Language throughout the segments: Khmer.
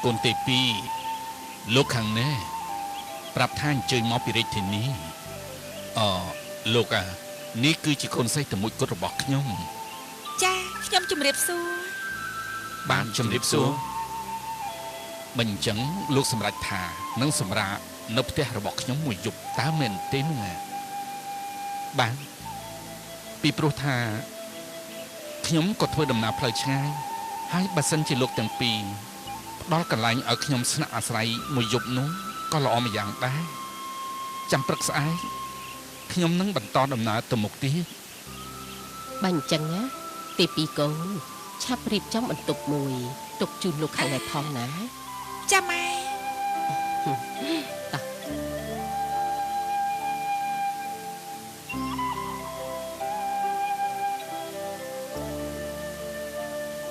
កូនទី2លោកខាងនេះប្រាប់ថាអញ្ជើញមកពីរាជធានីលោកនេះគឺជាកូនស្រីតែមួយគត់របស់ខ្ញុំចាខ្ញុំជំរាបសួរបានជំរាបសួរមិនអញ្ចឹងលោកសម្រេចថានឹងសម្រាប់នៅផ្ទះរបស់ខ្ញុំមួយយប់តើមែនទេនោះបានពីព្រោះថាខ្ញុំក៏ធ្វើដំណើរផ្លូវឆ្ងាយហើយបើសិនជាលោកទាំងពីរផ្ដល់កន្លែងឲ្យខ្ញុំស្នាក់អាស្រ័យមួយយប់នោះក៏ល្អម្យ៉ាងដែរចាំព្រឹកស្អែកខ្ញុំនឹងបន្តដំណើរទៅមុខទៀតបើអញ្ចឹងណាទី2កូនឆាប់រៀបចំបន្ទប់មួយទុកជូនលោកខាងនេះផងណាចាម៉ែ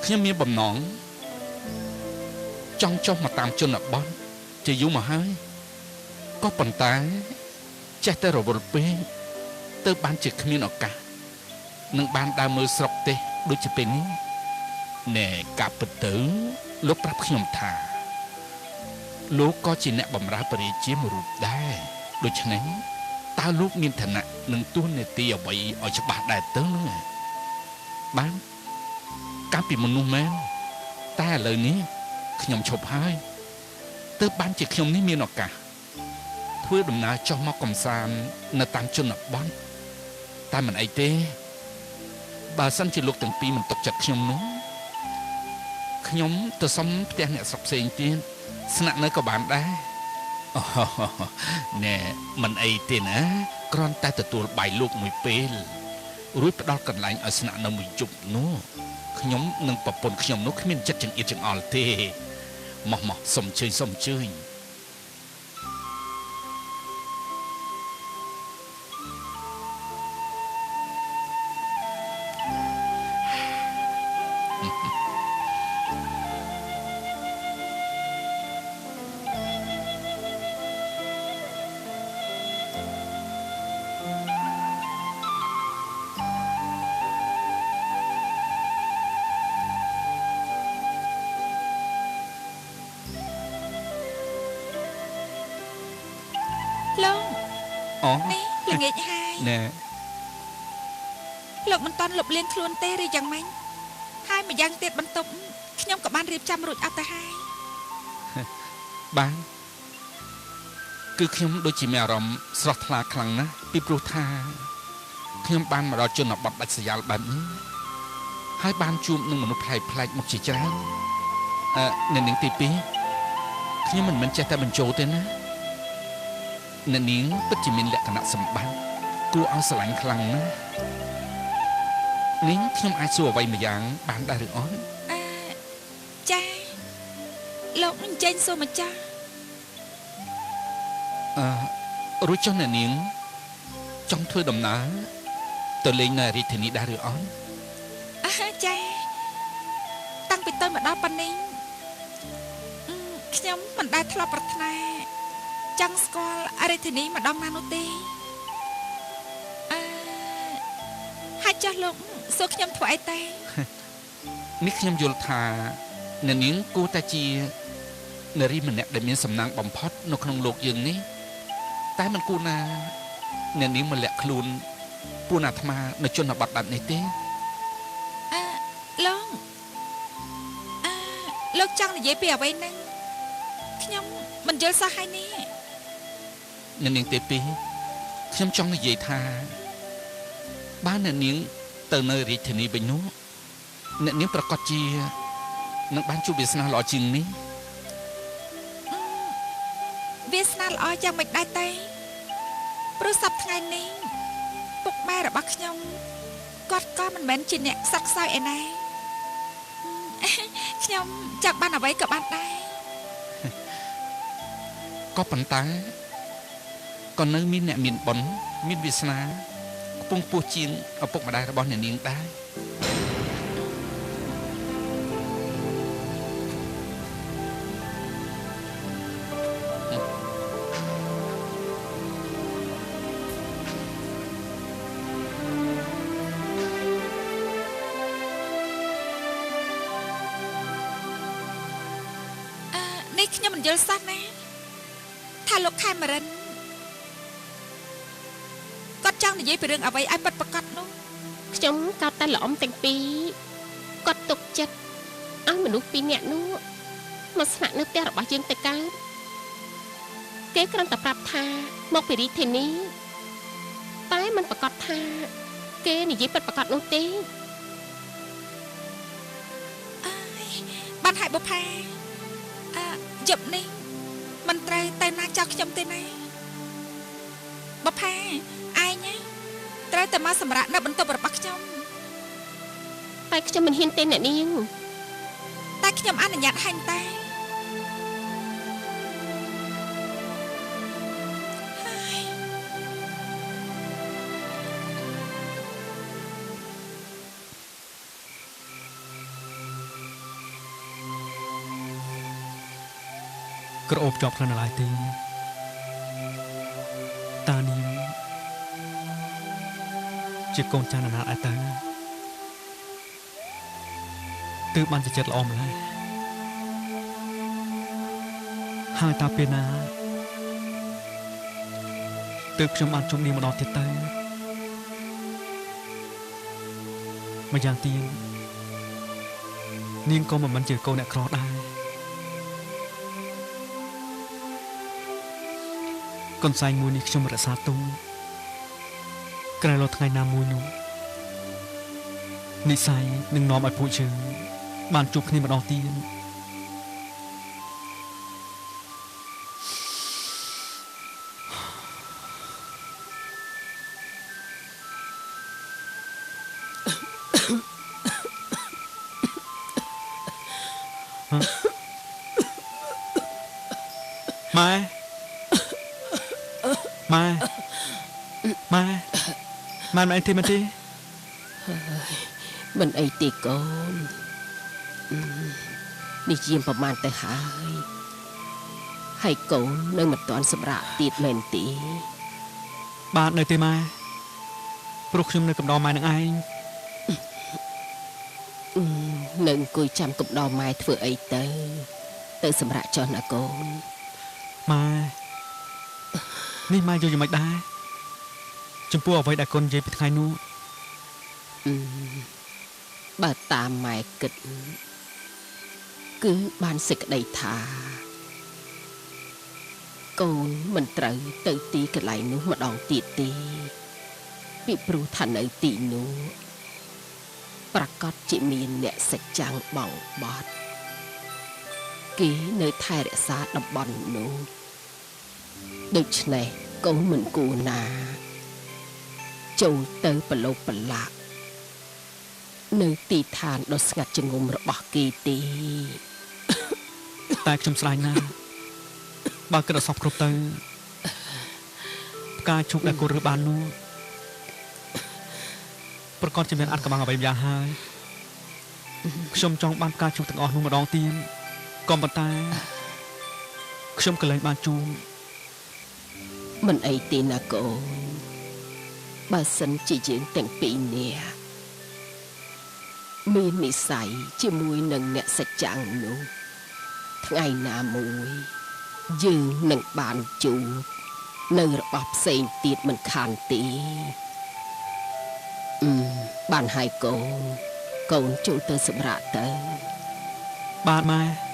ខ្ញុំមានបំណងចង់ចុះមកតាមជនបទជាយូរមកហើយក៏ប៉ុន្តែចេះតែរវល់ពេកទៅបានជាគ្មានឱកាសនឹងបានដើរមើលស្រុកទេសដូចជាពេលនេះណែកាប់ពិតទៅលោកប្រាប់ខ្ញុំថាលោកក៏ជាអ្នកបម្រើព្រះរាជាមួយរូបដែរដូច្នេះតើលោកមានឋានៈនិងទួនាទីអ្វីឲ្យច្បាស់ដែរទៅនោះបានកាលពីមនុស្សមែនតែឥឡូវនេះខ្ញុំឈប់ហើយទើបបានជាខ្ញុំនេះមានឱកាសធ្វើដំណើរចុះមកកំសាន្តនៅតាមជនបទតែមិនអីទេបើសិនជាលោកទាំងពីរមិនទុកចិត្តខ្ញុំនោះខ្ញុំទៅសុំផ្ទះអ្នកស្រុកផ្សេងទៀតស្នាក់នៅក៏បានដែរណែមិនអីទេណាគ្រាន់តែទទួលបាយលោកមួយពេលរួចផ្ដល់កន្លែងឲ្យស្នាក់នៅមួយយប់នោះខ្ញុំនិងប្រពន្ធខ្ញុំនោះគ្មានចិត្តចង្អៀតចង្អល់ទេមកសុំជើញសុំជើញនេះល្ងាចហើយណែលោកមិនតាន់លុបលាងខ្លួនទេឬយ៉ាងម៉េចហើយម្យ៉ាងទៀតបន្ទប់ខ្ញុំក៏បានរៀបចំរួចអស់ទៅហើយបានគឺខ្ញុំដូចជាមានអារម្មណ៍ស្រស់ថ្លាខ្លាំងណាស់ពីព្រោះថាខ្ញុំបានមកដល់ជនបទដាច់ស្រយាលបែបនេះហើយបានជួបនឹងមនុស្សប្លែកៗមកជាច្រើននៅនាងទី2ខ្ញុំមិនមែនចេះតែបញ្ចូលទេណាអ្នកនាងពិតជាមានលក្ខណៈសម្បត្តិគួរឲ្យស្រឡាញ់ខ្លាំងណាស់នាងខ្ញុំអាចសួរអ្វីម្យ៉ាងបានដែរឬអត់ចាលោកនឹងចេញសួរម្ចាស់រួចចុះអ្នកនាងចង់ធ្វើដំណើរទៅលេងនៅរាជធានីដែរឬអត់ចាតាំងពីទៅមកដល់ប៉ុណ្ណេះខ្ញុំមិនដែលធ្លាប់ប្រាថ្នាចង់ស្គាល់រាជធានីម្ដងណានោះទេហើយចាស់លោកសួរខ្ញុំធ្វើអីទេនេះខ្ញុំយល់ថាអ្នកនាងគួរតែជានារីម្នាក់ដែលមានសំណាងបំផុតនៅក្នុងលោកយើងនេះតែមិនគួរណាអ្នកនាងមកលាក់ខ្លួនពួកអាត្មានៅជនបទបែបនេះទេលោកចង់និយាយពីអ្វីហ្នឹងខ្ញុំមិនយល់សោះហើយនេះអ្នកនាងទី2ខ្ញុំចង់និយាយថាបានអ្នកនាងទៅនៅរាជធានីវិញនោះអ្នកនាងប្រកាសជានឹងបានជួបវាសនាល្អជាងនេះវាសនាល្អយ៉ាងមិនដែរទេព្រោះសប្តាហ៍ថ្ងៃនេះពុកម៉ែរបស់ខ្ញុំគាត់ក៏មិនមែនជាអ្នកខ្សត់ខ្សោយឯណាខ្ញុំចង់បានអ្វីក៏បានដែរក៏ប៉ុន្តែក៏នៅមានអ្នកមានបុណ្យមានវាសនាខ្ពង់ខ្ពស់ជាងឪពុកម្ដាយរបស់អ្នកនាងដែរ ខ្ញុំមិនយល់សោះណាថាលោកខេមរិនគាត់ចង់និយាយពីរឿងអ្វីឲ្យពិតប្រាកដនោះ ខ្ញុំកោតតែល្អំទាំងពីរគាត់ទុកចិត្តឲ្យមនុស្សពីរនាក់នោះមកស្នាក់នៅផ្ទះរបស់យើងទៅកើតគេគ្រាន់តែប្រាប់ថាមកពីរាជធានីតែមិនប្រកាសថាគេនិយាយពិតប្រាកដនោះទេ អើយបានហើយបុប្ផាយប់នេះមិនត្រូវទៅណាចោលខ្ញុំទេណាបុប្ផាឯងណាត្រូវតែមកសម្រាប់នៅបន្ទប់របស់ខ្ញុំ តែខ្ញុំមិនហ៊ានទេអ្នកនាង តែខ្ញុំអនុញ្ញាតឲ្យតែហើយ ក្រអូបជាប់ក្នុងឡាយទីតានាងជាកូនចាស់ណាស់ឯតាទើបបានចិត្តល្អម្ល៉េះហើយតាពេលណាទើបខ្ញុំបានជុំនាងម្ដងទៀតទៅម្យ៉ាងទៀតនាងក៏មិនជាកូនអ្នកក្រដែរ កូនសែងមួយនេះខ្ញុំរក្សាទុកក្រោយលើថ្ងៃណាមួយនោះនិស័យនឹងនាំឲ្យពួកយើងបានជួបគ្នាម្ដងទៀត ម៉ែ ម៉ែមិនអីទេមែនទេ មិនអីទេកូននេះជាប្រមាណទៅហើយកូននៅមិនទាន់សម្រាប់ទៀតមែនទេ បាទនៅទេម៉ែព្រោះខ្ញុំនៅកំដរម៉ែនឹងឯង នៅអង្គុយចាំកំដរម៉ែធ្វើអីទៅសម្រាប់ចុះណាកូន ម៉ែនេះម៉ែយល់យ៉ាងម៉េចដែរចំពោះអ្វីដែលកូននិយាយពីថ្ងៃនោះ បើតាមម៉ែគិតគឺបានសេចក្តីថាកូនមិនត្រូវទៅទីកន្លែងនោះម្ដងទៀតទេពីព្រោះថានៅទីនោះប្រកាសជាមានអ្នកសច្ចាំងបងបត់គេនៅថែរក្សាតំបន់នោះដូច្នេះកូនមិនគួរណាចូលទៅប្រឡូកប្រឡាក់នៅទីឋានដ៏ស្ងាត់ជ្ងំរបស់គេទេ តែខ្ញុំស្ដាយណាស់បើគិតឲ្យសពគ្រប់ទៅផ្កាឈូកដែលកូនរើសបាននោះប្រកាសជាមានអត្ថកម្បាំងអ្វីម្យ៉ាងហើយខ្ញុំចង់បានផ្កាឈូកទាំងអស់នោះម្ដងទៀតក៏ប៉ុន្តែខ្ញុំក៏លែងបានជួប មិនអីទេណាកូនបើសិនជាយើងទាំងពីរនាក់មាននិស្ស័យជាមួយនឹងអ្នកសច្ចាំងនោះថ្ងៃណាមួយយើងនឹងបានជួបនៅរបស់ផ្សេងទៀតមិនខានទេបានហើយកូនចូលទៅសម្រាប់ទៅ បាទម៉ែ